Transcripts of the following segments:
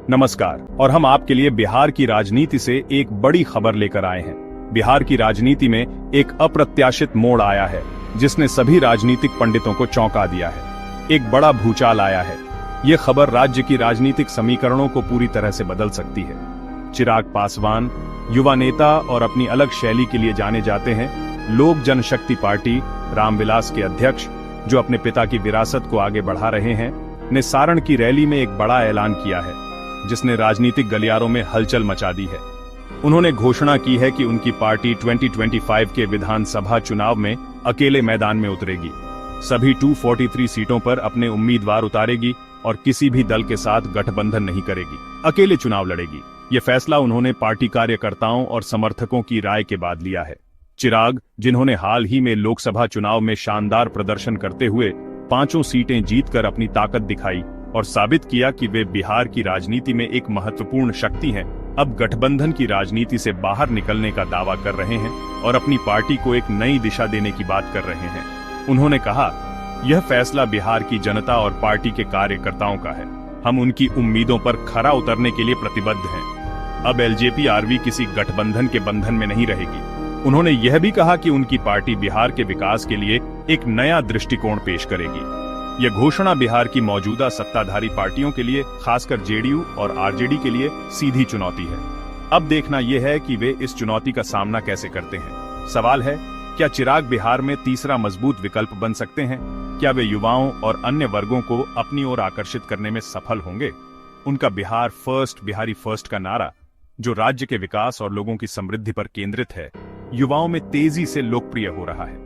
नमस्कार। और हम आपके लिए बिहार की राजनीति से एक बड़ी खबर लेकर आए हैं। बिहार की राजनीति में एक अप्रत्याशित मोड़ आया है जिसने सभी राजनीतिक पंडितों को चौंका दिया है। एक बड़ा भूचाल आया है। ये खबर राज्य की राजनीतिक समीकरणों को पूरी तरह से बदल सकती है। चिराग पासवान युवा नेता और अपनी अलग शैली के लिए जाने जाते हैं। लोक जनशक्ति पार्टी रामविलास के अध्यक्ष, जो अपने पिता की विरासत को आगे बढ़ा रहे हैं, ने सारण की रैली में एक बड़ा ऐलान किया है जिसने राजनीतिक गलियारों में हलचल मचा दी है। उन्होंने घोषणा की है कि उनकी पार्टी 2025 के विधानसभा चुनाव में अकेले मैदान में उतरेगी। सभी 243 सीटों पर अपने उम्मीदवार उतारेगी और किसी भी दल के साथ गठबंधन नहीं करेगी, अकेले चुनाव लड़ेगी। ये फैसला उन्होंने पार्टी कार्यकर्ताओं और समर्थकों की राय के बाद लिया है। चिराग, जिन्होंने हाल ही में लोकसभा चुनाव में शानदार प्रदर्शन करते हुए 5 सीटें जीतकर अपनी ताकत दिखाई और साबित किया कि वे बिहार की राजनीति में एक महत्वपूर्ण शक्ति हैं, अब गठबंधन की राजनीति से बाहर निकलने का दावा कर रहे हैं और अपनी पार्टी को एक नई दिशा देने की बात कर रहे हैं। उन्होंने कहा, यह फैसला बिहार की जनता और पार्टी के कार्यकर्ताओं का है। हम उनकी उम्मीदों पर खरा उतरने के लिए प्रतिबद्ध हैं। अब एलजेपी-आरवी किसी गठबंधन के बंधन में नहीं रहेगी। उन्होंने यह भी कहा कि उनकी पार्टी बिहार के विकास के लिए एक नया दृष्टिकोण पेश करेगी। यह घोषणा बिहार की मौजूदा सत्ताधारी पार्टियों के लिए, खासकर जेडीयू और आरजेडी के लिए सीधी चुनौती है। अब देखना यह है कि वे इस चुनौती का सामना कैसे करते हैं। सवाल है, क्या चिराग बिहार में तीसरा मजबूत विकल्प बन सकते हैं? क्या वे युवाओं और अन्य वर्गों को अपनी ओर आकर्षित करने में सफल होंगे? उनका बिहार फर्स्ट, बिहारी फर्स्ट का नारा, जो राज्य के विकास और लोगों की समृद्धि पर केंद्रित है, युवाओं में तेजी से लोकप्रिय हो रहा है।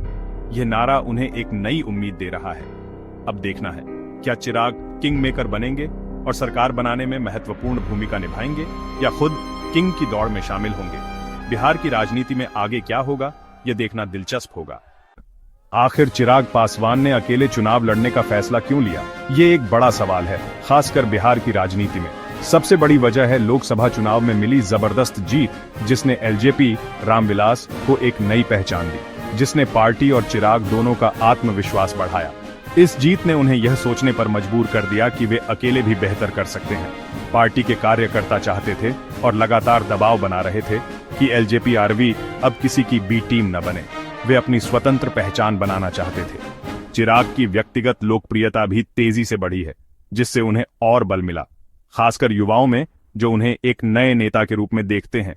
यह नारा उन्हें एक नई उम्मीद दे रहा है। अब देखना है, क्या चिराग किंग मेकर बनेंगे और सरकार बनाने में महत्वपूर्ण भूमिका निभाएंगे या खुद किंग की दौड़ में शामिल होंगे। बिहार की राजनीति में आगे क्या होगा, यह देखना दिलचस्प होगा। आखिर चिराग पासवान ने अकेले चुनाव लड़ने का फैसला क्यों लिया? ये एक बड़ा सवाल है, खासकर बिहार की राजनीति में। सबसे बड़ी वजह है लोकसभा चुनाव में मिली जबरदस्त जीत, जिसने एलजेपी रामविलास को एक नई पहचान दी, जिसने पार्टी और चिराग दोनों का आत्मविश्वास बढ़ाया। इस जीत ने उन्हें यह सोचने पर मजबूर कर दिया कि वे अकेले भी बेहतर कर सकते हैं। पार्टी के कार्यकर्ता चाहते थे और लगातार दबाव बना रहे थे कि एलजेपी-आरवी अब किसी की बी टीम न बने। वे अपनी स्वतंत्र पहचान बनाना चाहते थे। चिराग की व्यक्तिगत लोकप्रियता भी तेजी से बढ़ी है, जिससे उन्हें और बल मिला, खासकर युवाओं में, जो उन्हें एक नए नेता के रूप में देखते हैं।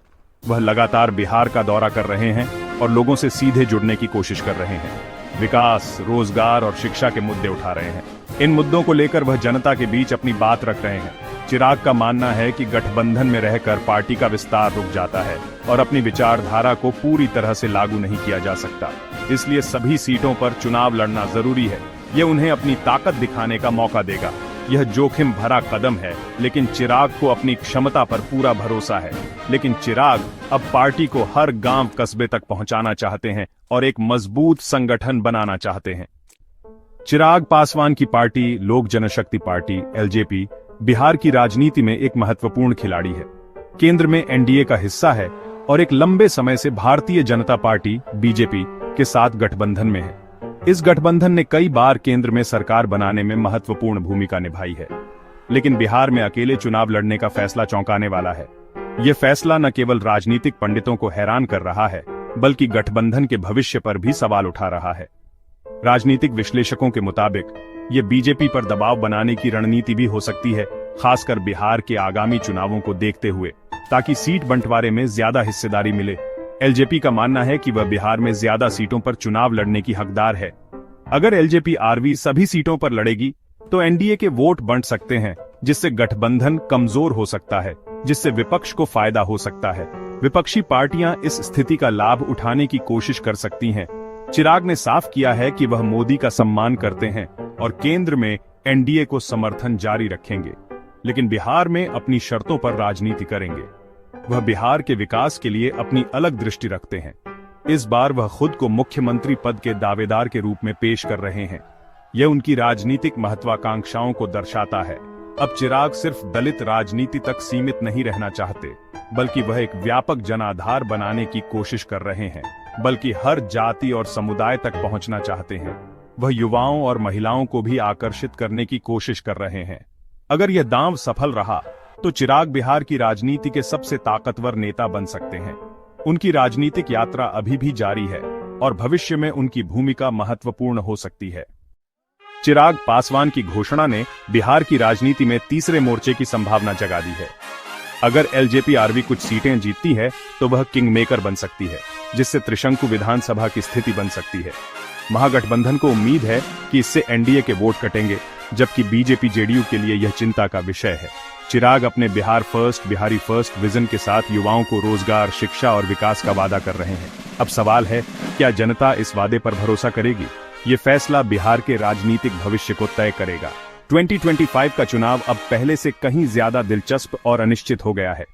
वह लगातार बिहार का दौरा कर रहे हैं और लोगों से सीधे जुड़ने की कोशिश कर रहे हैं। विकास, रोजगार और शिक्षा के मुद्दे उठा रहे हैं। इन मुद्दों को लेकर वह जनता के बीच अपनी बात रख रहे हैं। चिराग का मानना है कि गठबंधन में रहकर पार्टी का विस्तार रुक जाता है और अपनी विचारधारा को पूरी तरह से लागू नहीं किया जा सकता। इसलिए सभी सीटों पर चुनाव लड़ना जरूरी है। यह उन्हें अपनी ताकत दिखाने का मौका देगा। यह जोखिम भरा कदम है, लेकिन चिराग को अपनी क्षमता पर पूरा भरोसा है। लेकिन चिराग अब पार्टी को हर गांव कस्बे तक पहुंचाना चाहते हैं और एक मजबूत संगठन बनाना चाहते हैं। चिराग पासवान की पार्टी लोक जनशक्ति पार्टी एलजेपी बिहार की राजनीति में एक महत्वपूर्ण खिलाड़ी है। केंद्र में एनडीए का हिस्सा है और एक लंबे समय से भारतीय जनता पार्टी बीजेपी के साथ गठबंधन में है। इस गठबंधन ने कई बार केंद्र में सरकार बनाने में महत्वपूर्ण भूमिका निभाई है। लेकिन बिहार में अकेले चुनाव लड़ने का फैसला चौंकाने वाला है। यह फैसला न केवल राजनीतिक पंडितों को हैरान कर रहा है, बल्कि गठबंधन के भविष्य पर भी सवाल उठा रहा है। राजनीतिक विश्लेषकों के मुताबिक ये बीजेपी पर दबाव बनाने की रणनीति भी हो सकती है, खासकर बिहार के आगामी चुनावों को देखते हुए, ताकि सीट बंटवारे में ज्यादा हिस्सेदारी मिले। एलजेपी का मानना है कि वह बिहार में ज्यादा सीटों पर चुनाव लड़ने की हकदार है। अगर एलजेपी-आरवी सभी सीटों पर लड़ेगी तो एनडीए के वोट बंट सकते हैं, जिससे गठबंधन कमजोर हो सकता है, जिससे विपक्ष को फायदा हो सकता है। विपक्षी पार्टियां इस स्थिति का लाभ उठाने की कोशिश कर सकती हैं। चिराग ने साफ किया है कि वह मोदी का सम्मान करते हैं और केंद्र में एनडीए को समर्थन जारी रखेंगे, लेकिन बिहार में अपनी शर्तों पर राजनीति करेंगे। वह बिहार के विकास के लिए अपनी अलग दृष्टि रखते हैं। इस बार वह खुद को मुख्यमंत्री पद के दावेदार के रूप में पेश कर रहे हैं। यह उनकी राजनीतिक महत्वाकांक्षाओं को दर्शाता है। अब चिराग सिर्फ दलित राजनीति तक सीमित नहीं रहना चाहते, बल्कि वह एक व्यापक जनाधार बनाने की कोशिश कर रहे हैं, बल्कि हर जाति और समुदाय तक पहुंचना चाहते हैं। वह युवाओं और महिलाओं को भी आकर्षित करने की कोशिश कर रहे हैं। अगर यह दांव सफल रहा तो चिराग बिहार की राजनीति के सबसे ताकतवर नेता बन सकते हैं। उनकी राजनीतिक यात्रा अभी भी जारी है और भविष्य में उनकी भूमिका महत्वपूर्ण हो सकती है। चिराग पासवान की घोषणा ने बिहार की राजनीति में तीसरे मोर्चे की संभावना जगा दी है। अगर एलजेपी-आरवी कुछ सीटें जीतती है तो वह किंग मेकर बन सकती है, जिससे त्रिशंकु विधानसभा की स्थिति बन सकती है। महागठबंधन को उम्मीद है कि इससे एनडीए के वोट कटेंगे, जबकि बीजेपी जेडीयू के लिए यह चिंता का विषय है। चिराग अपने Bihar first, Bihari first vision के साथ युवाओं को रोजगार, शिक्षा और विकास का वादा कर रहे हैं। अब सवाल है, क्या जनता इस वादे पर भरोसा करेगी? ये फैसला बिहार के राजनीतिक भविष्य को तय करेगा। 2025 का चुनाव अब पहले से कहीं ज्यादा दिलचस्प और अनिश्चित हो गया है।